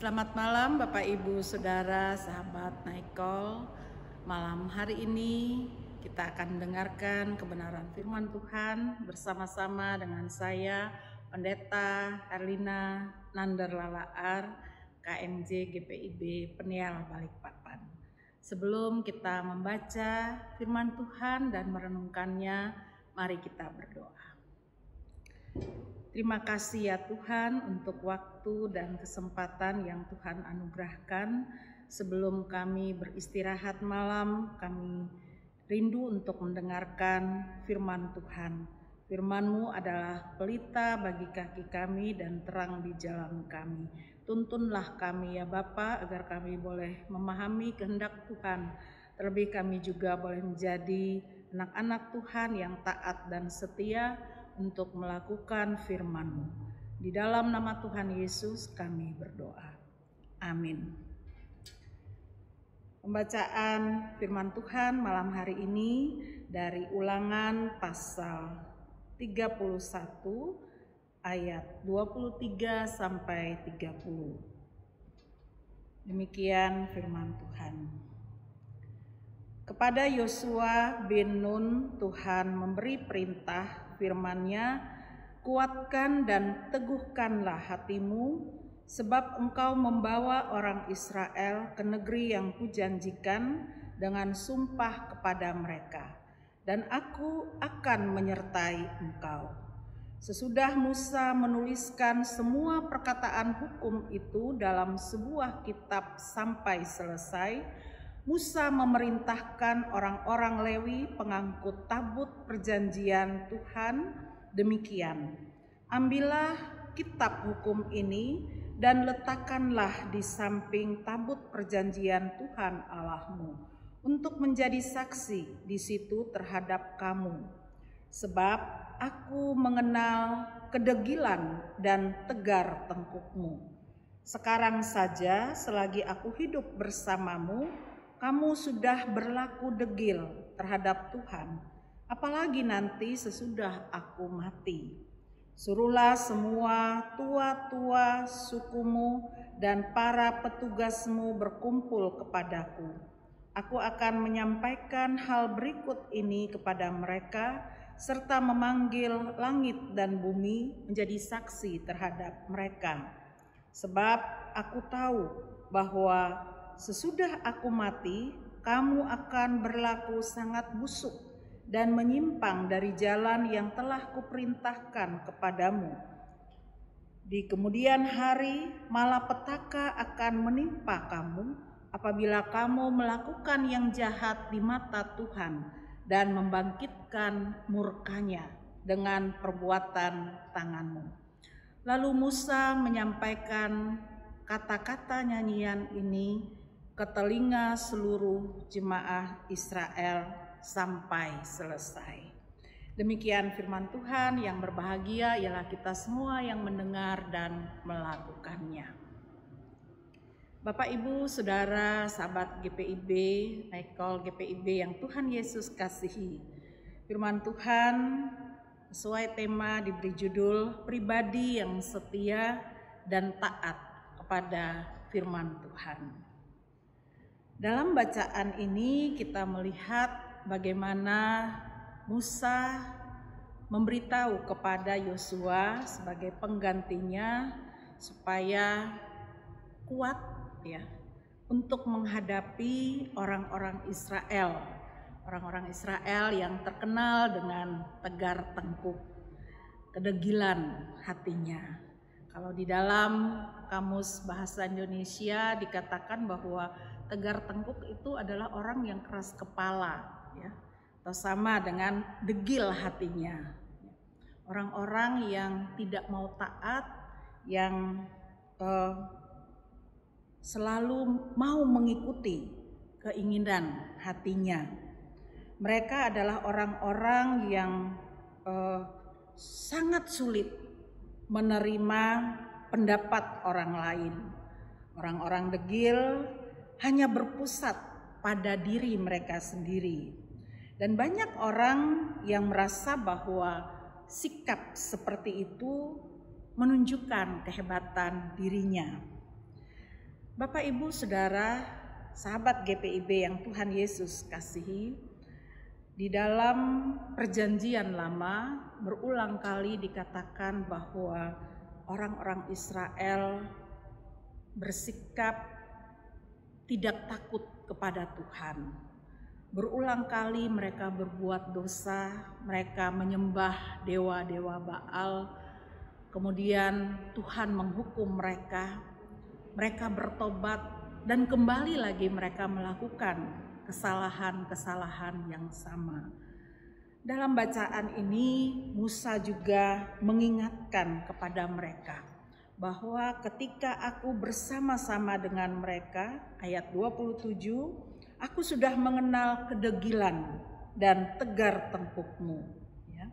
Selamat malam Bapak Ibu Saudara, sahabat Naikol. Malam hari ini kita akan mendengarkan kebenaran firman Tuhan bersama-sama dengan saya, Pendeta Erlina Nander Lalaar, KMJ GPIB Peniel Balikpapan. Sebelum kita membaca firman Tuhan dan merenungkannya, mari kita berdoa. Terima kasih ya Tuhan untuk waktu dan kesempatan yang Tuhan anugerahkan. Sebelum kami beristirahat malam, kami rindu untuk mendengarkan firman Tuhan. Firman-Mu adalah pelita bagi kaki kami dan terang di jalan kami. Tuntunlah kami ya Bapa, agar kami boleh memahami kehendak Tuhan. Terlebih kami juga boleh menjadi anak-anak Tuhan yang taat dan setia untuk melakukan firman-Mu. Di dalam nama Tuhan Yesus kami berdoa. Amin. Pembacaan firman Tuhan malam hari ini dari Ulangan pasal 31 ayat 23 sampai 30. Demikian firman Tuhan. Kepada Yosua bin Nun Tuhan memberi perintah firman-Nya, kuatkan dan teguhkanlah hatimu, sebab engkau membawa orang Israel ke negeri yang kujanjikan dengan sumpah kepada mereka, dan aku akan menyertai engkau. Sesudah Musa menuliskan semua perkataan hukum itu dalam sebuah kitab sampai selesai, Musa memerintahkan orang-orang Lewi pengangkut tabut perjanjian Tuhan demikian. Ambillah kitab hukum ini dan letakkanlah di samping tabut perjanjian Tuhan Allahmu untuk menjadi saksi di situ terhadap kamu. Sebab aku mengenal kedegilan dan tegar tengkukmu. Sekarang saja selagi aku hidup bersamamu, kamu sudah berlaku degil terhadap Tuhan, apalagi nanti sesudah aku mati. Suruhlah semua tua-tua sukumu dan para petugasmu berkumpul kepadaku. Aku akan menyampaikan hal berikut ini kepada mereka, serta memanggil langit dan bumi menjadi saksi terhadap mereka. Sebab aku tahu bahwa sesudah aku mati, kamu akan berlaku sangat busuk dan menyimpang dari jalan yang telah kuperintahkan kepadamu. Di kemudian hari, malapetaka akan menimpa kamu apabila kamu melakukan yang jahat di mata Tuhan dan membangkitkan murka-Nya dengan perbuatan tanganmu. Lalu Musa menyampaikan kata-kata nyanyian ini ke telinga seluruh jemaah Israel sampai selesai. Demikian firman Tuhan. Yang berbahagia ialah kita semua yang mendengar dan melakukannya. Bapak Ibu Saudara sahabat GPIB, Naikol GPIB yang Tuhan Yesus kasihi. Firman Tuhan sesuai tema diberi judul pribadi yang setia dan taat kepada firman Tuhan. Dalam bacaan ini kita melihat bagaimana Musa memberitahu kepada Yosua sebagai penggantinya supaya kuat ya untuk menghadapi orang-orang Israel. Orang-orang Israel yang terkenal dengan tegar tengkuk, kedegilan hatinya. Kalau di dalam Kamus Bahasa Indonesia dikatakan bahwa tegar tengkuk itu adalah orang yang keras kepala, ya, atau sama dengan degil hatinya. Orang-orang yang tidak mau taat, yang selalu mau mengikuti keinginan hatinya. Mereka adalah orang-orang yang sangat sulit menerima pendapat orang lain. Orang-orang degil hanya berpusat pada diri mereka sendiri. Dan banyak orang yang merasa bahwa sikap seperti itu menunjukkan kehebatan dirinya. Bapak, Ibu, Saudara, sahabat GPIB yang Tuhan Yesus kasihi, di dalam Perjanjian Lama berulang kali dikatakan bahwa orang-orang Israel bersikap tidak takut kepada Tuhan. Berulang kali mereka berbuat dosa, mereka menyembah dewa-dewa Baal, kemudian Tuhan menghukum mereka. Mereka bertobat dan kembali lagi mereka melakukan kesalahan-kesalahan yang sama. Dalam bacaan ini Musa juga mengingatkan kepada mereka bahwa ketika aku bersama-sama dengan mereka, ayat 27, aku sudah mengenal kedegilan dan tegar tengkukmu. Ya.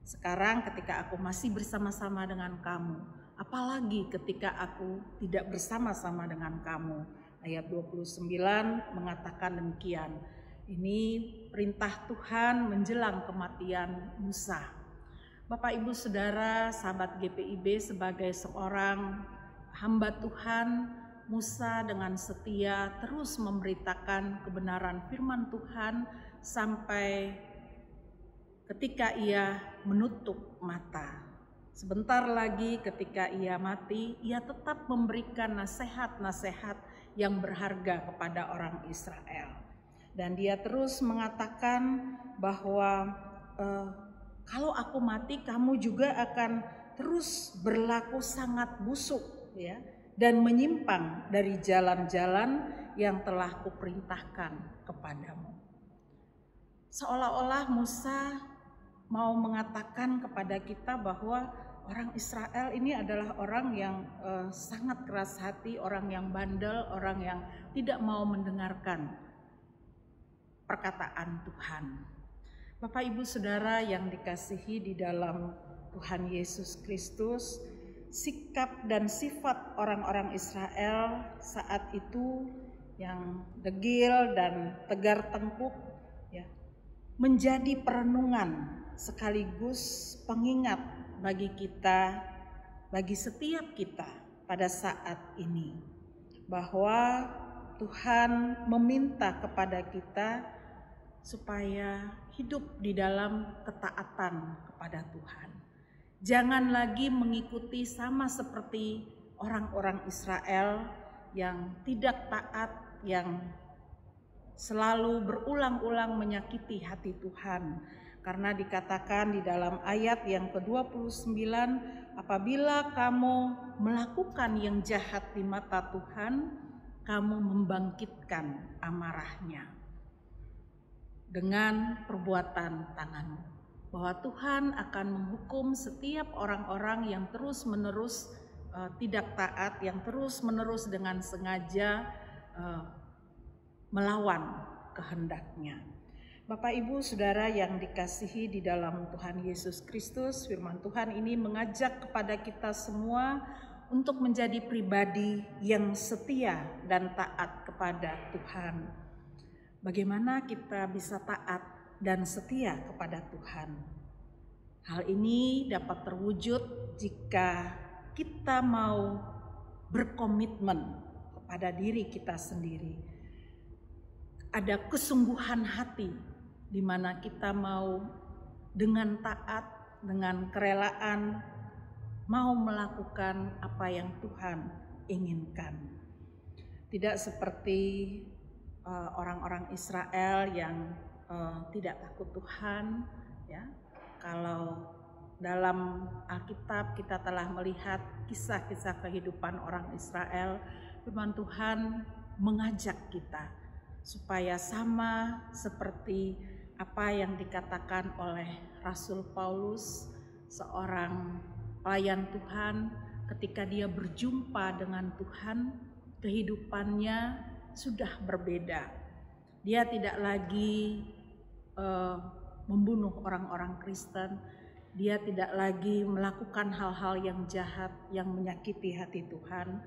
Sekarang ketika aku masih bersama-sama dengan kamu, apalagi ketika aku tidak bersama-sama dengan kamu. Ayat 29 mengatakan demikian. Ini perintah Tuhan menjelang kematian Musa. Bapak, Ibu, Saudara, sahabat GPIB, sebagai seorang hamba Tuhan, Musa dengan setia terus memberitakan kebenaran firman Tuhan sampai ketika ia menutup mata. Sebentar lagi ketika ia mati, ia tetap memberikan nasihat-nasihat yang berharga kepada orang Israel. Dan dia terus mengatakan bahwa kalau aku mati, kamu juga akan terus berlaku sangat busuk, ya, dan menyimpang dari jalan-jalan yang telah kuperintahkan kepadamu. Seolah-olah Musa mau mengatakan kepada kita bahwa orang Israel ini adalah orang yang sangat keras hati, orang yang bandel, orang yang tidak mau mendengarkan perkataan Tuhan. Bapak, Ibu, Saudara yang dikasihi di dalam Tuhan Yesus Kristus, sikap dan sifat orang-orang Israel saat itu yang degil dan tegar tengkuk, ya, menjadi perenungan sekaligus pengingat bagi kita, bagi setiap kita pada saat ini, bahwa Tuhan meminta kepada kita supaya hidup di dalam ketaatan kepada Tuhan. Jangan lagi mengikuti sama seperti orang-orang Israel yang tidak taat, yang selalu berulang-ulang menyakiti hati Tuhan. Karena dikatakan di dalam ayat yang ke-29, apabila kamu melakukan yang jahat di mata Tuhan, kamu membangkitkan amarahnya dengan perbuatan tanganmu. Bahwa Tuhan akan menghukum setiap orang-orang yang terus-menerus tidak taat, yang terus-menerus dengan sengaja melawan kehendaknya. Bapak, Ibu, Saudara yang dikasihi di dalam Tuhan Yesus Kristus, firman Tuhan ini mengajak kepada kita semua untuk menjadi pribadi yang setia dan taat kepada Tuhan. Bagaimana kita bisa taat dan setia kepada Tuhan? Hal ini dapat terwujud jika kita mau berkomitmen kepada diri kita sendiri. Ada kesungguhan hati di mana kita mau dengan taat, dengan kerelaan, mau melakukan apa yang Tuhan inginkan. Tidak seperti orang-orang Israel yang tidak takut Tuhan, ya. Kalau dalam Alkitab kita telah melihat kisah-kisah kehidupan orang Israel, firman Tuhan mengajak kita supaya sama seperti apa yang dikatakan oleh Rasul Paulus, seorang pelayan Tuhan, ketika dia berjumpa dengan Tuhan, kehidupannya sudah berbeda. Dia tidak lagi membunuh orang-orang Kristen, dia tidak lagi melakukan hal-hal yang jahat yang menyakiti hati Tuhan,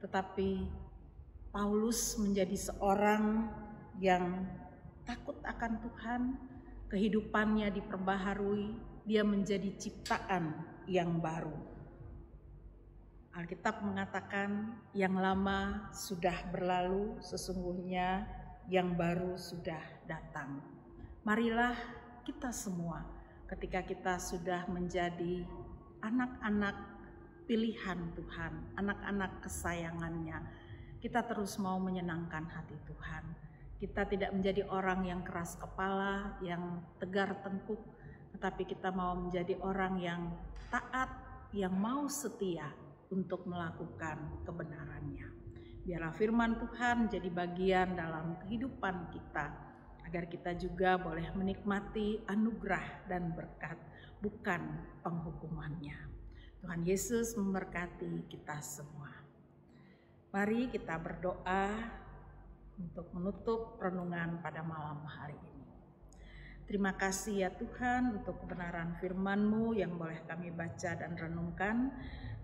tetapi Paulus menjadi seorang yang takut akan Tuhan, kehidupannya diperbaharui, dia menjadi ciptaan yang baru. Alkitab mengatakan yang lama sudah berlalu, sesungguhnya yang baru sudah datang. Marilah kita semua ketika kita sudah menjadi anak-anak pilihan Tuhan, anak-anak kesayangannya, kita terus mau menyenangkan hati Tuhan. Kita tidak menjadi orang yang keras kepala, yang tegar tengkuk, tetapi kita mau menjadi orang yang taat, yang mau setia untuk melakukan kebenarannya. Biarlah firman Tuhan jadi bagian dalam kehidupan kita, agar kita juga boleh menikmati anugerah dan berkat, bukan penghukumannya. Tuhan Yesus memberkati kita semua. Mari kita berdoa untuk menutup renungan pada malam hari ini. Terima kasih ya Tuhan untuk kebenaran firman-Mu yang boleh kami baca dan renungkan.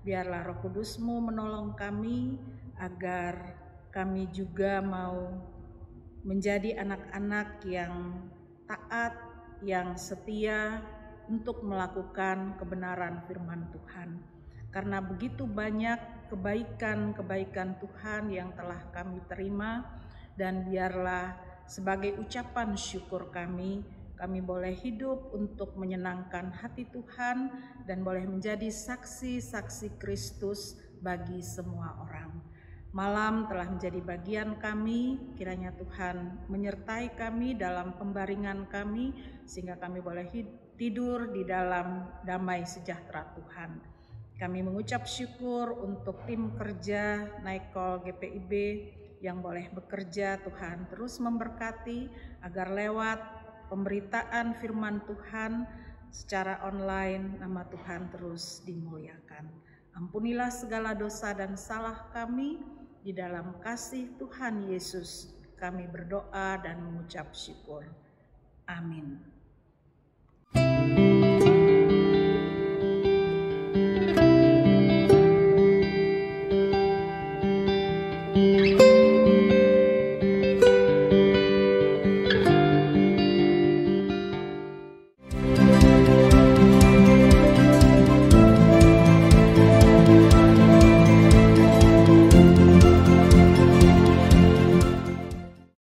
Biarlah Roh Kudus-Mu menolong kami agar kami juga mau menjadi anak-anak yang taat, yang setia untuk melakukan kebenaran firman Tuhan. Karena begitu banyak kebaikan-kebaikan Tuhan yang telah kami terima, dan biarlah sebagai ucapan syukur kami boleh hidup untuk menyenangkan hati Tuhan dan boleh menjadi saksi-saksi Kristus bagi semua orang. Malam telah menjadi bagian kami, kiranya Tuhan menyertai kami dalam pembaringan kami, sehingga kami boleh tidur di dalam damai sejahtera Tuhan. Kami mengucap syukur untuk tim kerja Naikol GPIB yang boleh bekerja. Tuhan terus memberkati agar lewat pemberitaan firman Tuhan secara online nama Tuhan terus dimuliakan. Ampunilah segala dosa dan salah kami, di dalam kasih Tuhan Yesus kami berdoa dan mengucap syukur. Amin.